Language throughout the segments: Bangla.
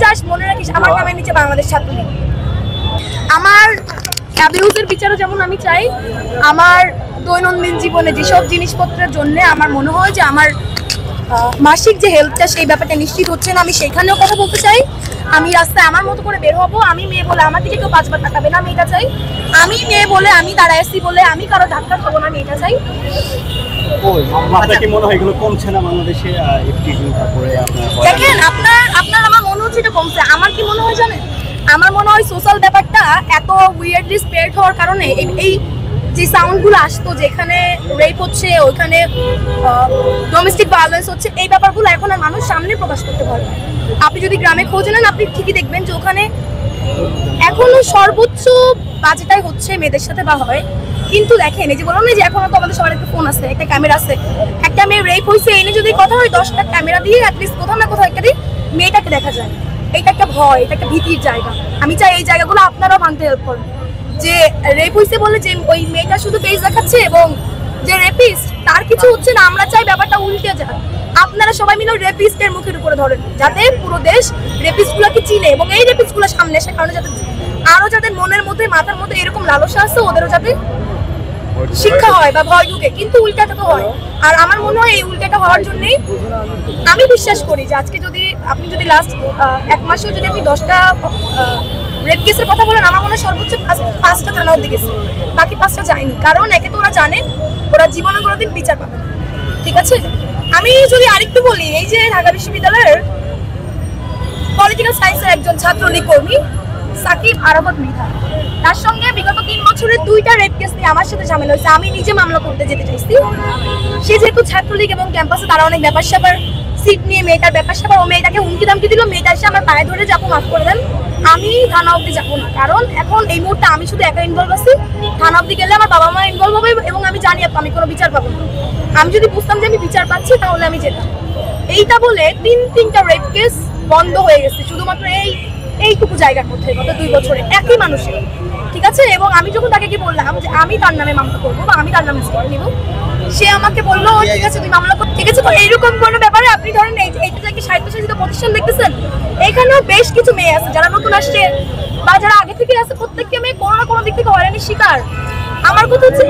জাস্ট মনে রাখিস আমার নামের নিচে বাংলাদেশ ছাত্রলীগ। আমার অ্যাবিউজের বিচারও যেমন আমি চাই, আমার দৈনন্দিন জীবনে যেসব জিনিসপত্রের জন্য আমার মনে হয় যে আমার মাসিক যে হেল্পটা সেই ব্যাপারটা নিশ্চিত হচ্ছে না, আমি সেখানেও কথা বলতে চাই। আমি রাস্তায় আমার মতো করে বের হবো, আমি মেয়ে বলে আমার দিকে কেউ 5 বার তাকাবে না, আমি এটা চাই। আমি মেয়ে বলে আমি দাঁড়ায় আসছি বলে আমি কারো ধাক্কা খাবো না, আমি এটা চাই। আপনার কি মনে হয় এগুলো কমছে না বাংলাদেশে? দেখেন আপনার আমার মনে হচ্ছে এটা কমছে। আমার কি মনে হয় জানেন, আমার মনে হয় সোশ্যাল ব্যাপারটা এত উইয়ার্ডলি স্প্রেড হওয়ার কারণে এই যে সাউন্ডগুলো আসতো যেখানে রেপ হচ্ছে, ওইখানে ডোমেস্টিক ভায়োলেন্স হচ্ছে, এই ব্যাপারগুলো এখন আর মানুষ সামনে প্রকাশ করতে পারে। আপনি যদি গ্রামে খোঁজ নেন আপনি ঠিকই দেখবেন যে ওখানে এখনো সর্বোচ্চ বাজেটাই হচ্ছে মেয়েদের সাথে বা হয়। কিন্তু দেখেন এই যে বললাম না যে এখনো তো আমাদের সবার একটা ফোন আছে, একটা ক্যামেরা আছে, একটা মেয়ে রেপ হয়েছে এনে যদি কথা হয় 10টা ক্যামেরা দিয়ে অ্যাটলিস্ট কোথাও না কোথাও একটা দিয়ে মেয়েটাকে দেখা যায়। এটা একটা ভয়, এটা একটা ভীতির জায়গা। আমি চাই এই জায়গাগুলো আপনারাও ভাঙতে হেল্প করেন। যে রেপ হয়েছে বলে যে ওই মেয়েটা শুধু পেজ দেখাচ্ছে এবং যে রেপিস্ট তার কিছু হচ্ছে না, আমরা চাই ব্যাপারটা উল্টে যায়। আপনারা সবাই মিলে রেপিস্টের মুখের উপরে ধরেন যাতে পুরো দেশ রেপিস্টগুলোকে চিনে এবং এই রেপিস্টগুলো সামনে আসে, কারণে যাতে আরো যাদের মনের মধ্যে মাথার মধ্যে এরকম লালসা আছে ওদেরও যাতে শিক্ষা হয় বা ভয় ঢুকে। কিন্তু উল্টাটা তো হয়, আর আমার মনে হয় এই উল্টাটা হওয়ার জন্যই আমি বিশ্বাস করি যে আজকে যদি আপনি যদি লাস্ট 1 মাসেও যদি আপনি 10টা রেপ কেসের কথা বলেন, আমার মনে হয় সর্বোচ্চ 5টা থানা অব্দি গেছে, বাকি 5টা যায়নি। কারণ একে তো ওরা জানে ওরা জীবনে কোনোদিন বিচার পাবে না, ঠিক আছে? আমি যদি আরেকটু বলি, এই যে ঢাকা বিশ্ববিদ্যালয়ের পলিটিক্যাল সায়েন্সের একজন ছাত্রলীগ কর্মী সাকিব আরাফাত মৃধা, তার সঙ্গে বিগত 3 বছরে 2টা রেপ কেস নিয়ে আমার সাথে ঝামেলা হয়েছে। আমি নিজে মামলা করতে যেতে চাইছি। সে যেহেতু ছাত্রলীগ এবং ক্যাম্পাসে তারা অনেক ব্যাপার স্যাপার সিট নিয়ে মেয়েটার ব্যাপার স্যাপার, ও মেয়েটাকে হুমকি দামকি দিল, মেয়েটা এসে আমার পায়ে ধরে যাবো মাফ করে দেন, আমি থানা অব্দি যাবো না। কারণ এখন এই মুহূর্তে আমি শুধু একা ইনভলভ আছি, থানা অব্দি গেলে আমার বাবা মা ইনভলভ হবে এবং আমি জানি আমি কোনো বিচার পাবো না। আমি যদি বুঝতাম যে আমি বিচার পাচ্ছি তাহলে আমি যেতাম। এইটা বলে 3টা রেপ কেস বন্ধ হয়ে গেছে শুধুমাত্র এইটুকু জায়গার মধ্যে গত 2 বছরে একই মানুষের, ঠিক আছে? এবং আমি যখন তাকে কি বললাম যে আমি তার নামে মামলা করবো বা আমি তার নামে স্টেপ নিব, সে আমাকে বললো ঠিক আছে তুমি মামলা করো, ঠিক আছে? তো এইরকম কোনো ব্যাপারে আপনি ধরেন এইটা কি সাহিত্যশাসিত প্রতিষ্ঠান দেখতেছেন, এখানেও বেশ কিছু মেয়ে আছে যারা নতুন আসছে বা যারা আগে থেকে আছে, প্রত্যেকটা মেয়ে কোনো না কোনো দিক থেকে হয়রানির শিকার। আমার কথা হচ্ছে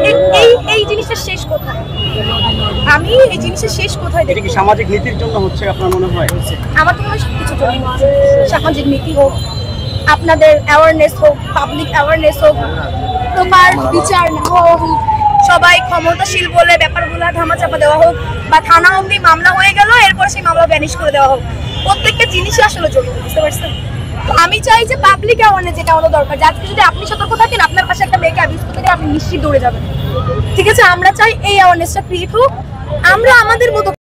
এই জিনিসটা শেষ কোথায়? আমি এই জিনিসের শেষ কোথায় দেখি? কি সামাজিক নীতির জন্য হচ্ছে আপনার মনে হয়? আমার তো মনে হয় সবকিছুর জন্য, সামাজিক নীতি হোক, আপনাদের অ্যাওয়ারনেস হোক, পাবলিক অ্যাওয়ারনেস হোক, তোমার বিচার না হোক, সবাই ক্ষমতাশীল বলে ব্যাপারগুলো ধামাচাপা দেওয়া হোক, বা থানা অবধি মামলা হয়ে গেল এরপর সেই মামলা ভ্যানিশ করে দেওয়া হোক, প্রত্যেকটা জিনিসই আসলে জরুরি, বুঝতে পারছেন? আমি চাই যে পাবলিক অ্যাওয়ারনেস যেটা আমাদের দরকার, আজকে যদি আপনি সতর্ক থাকেন আপনার পাশে একটা মেয়েকে অ্যাবিউজ করতে গেলে আপনি নিশ্চিত দৌড়ে যাবেন, ঠিক আছে? আমরা চাই এই অ্যাওয়ারনেসটা ক্রিয়েট হোক, আমরা আমাদের মতো